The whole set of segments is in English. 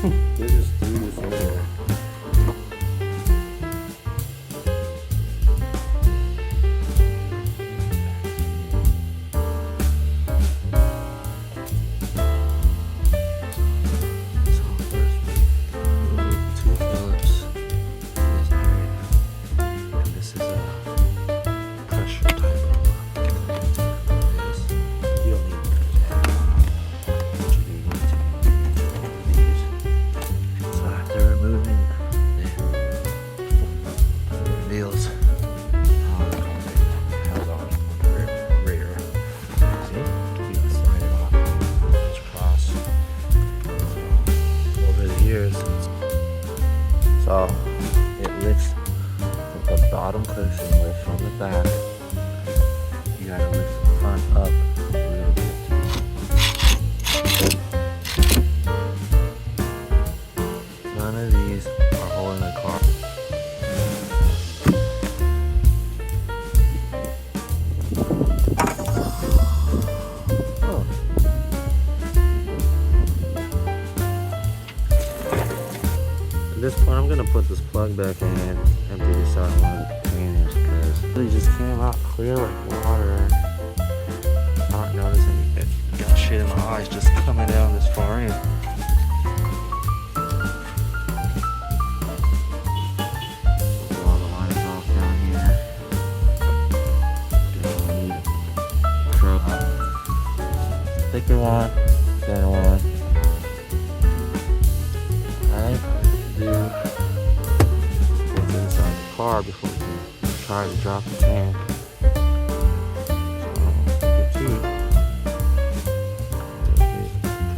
They just threw this in there. So it lifts from the bottom cushion, lifts from the back. You gotta lift the front up a little bit. None of these are holding the car. At this point, I'm gonna put this plug back in and empty this out in one of the containers because it just came out clear like water. I don't notice any got shit in my eyes just coming down this far in. Pull all the lines off down here. Thicker one, thinner one. Alright. Do what's inside the car before we can try to drop the tank. So get two.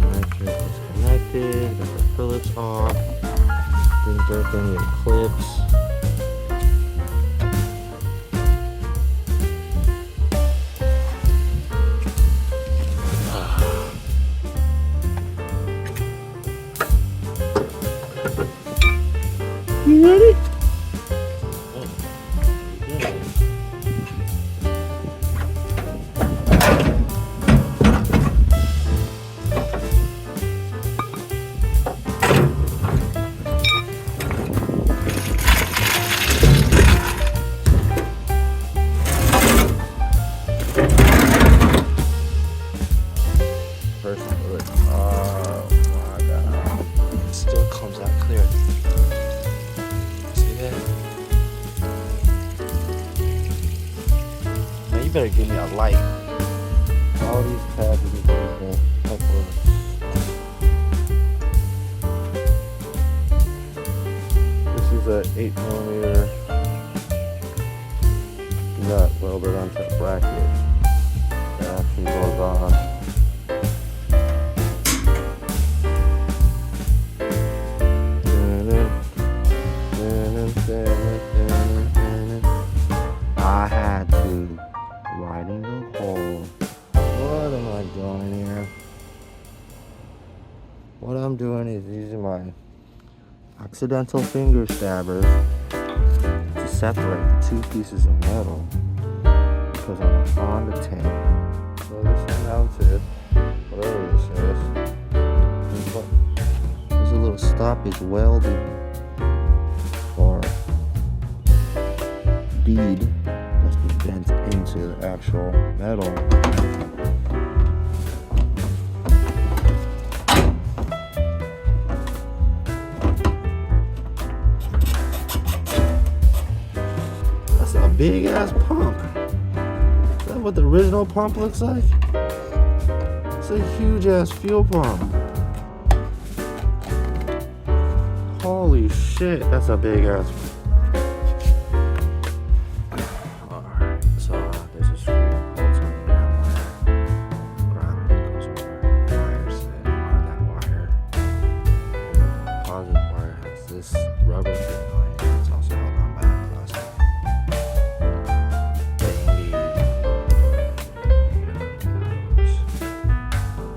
Connector disconnected. Got the Phillips off. Didn't break any of the clips. You ready? First bullet. Oh my god. It still comes out clear. Man, you better give me a light. All these tabs are just upwards. This is a 8mm nut welded onto a bracket that actually goes on. I had to widen the hole. What am I doing here? What I'm doing is using my accidental finger stabbers to separate the two pieces of metal because I'm a Honda tank. So this is mounted, whatever this is. There's a little stoppage welding or bead that's been bent into the actual metal. That's a big ass pump. Is that what the original pump looks like? It's a huge ass fuel pump. Holy shit, that's a big ass pump. Rubber thing on it. It's also held on by plastic.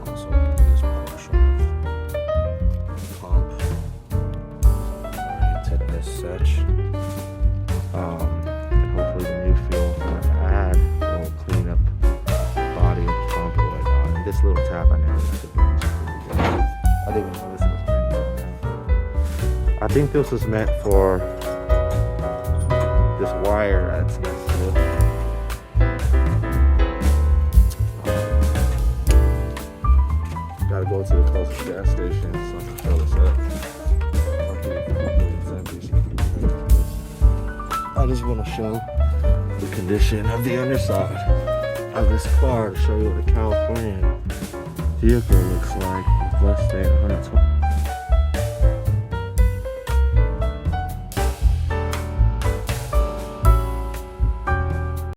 Also, this portion of pump oriented as such. And hopefully the new fuel I add will clean up the body of the pump or whatnot. And this little tab I never used to be. I didn't even know this was brand new. I think this was meant for this wire that's next to it. Gotta go to the closest gas station so I can fill this up. I just want to show the condition of the underside of this car to show you what a Californian vehicle looks like with less than 120.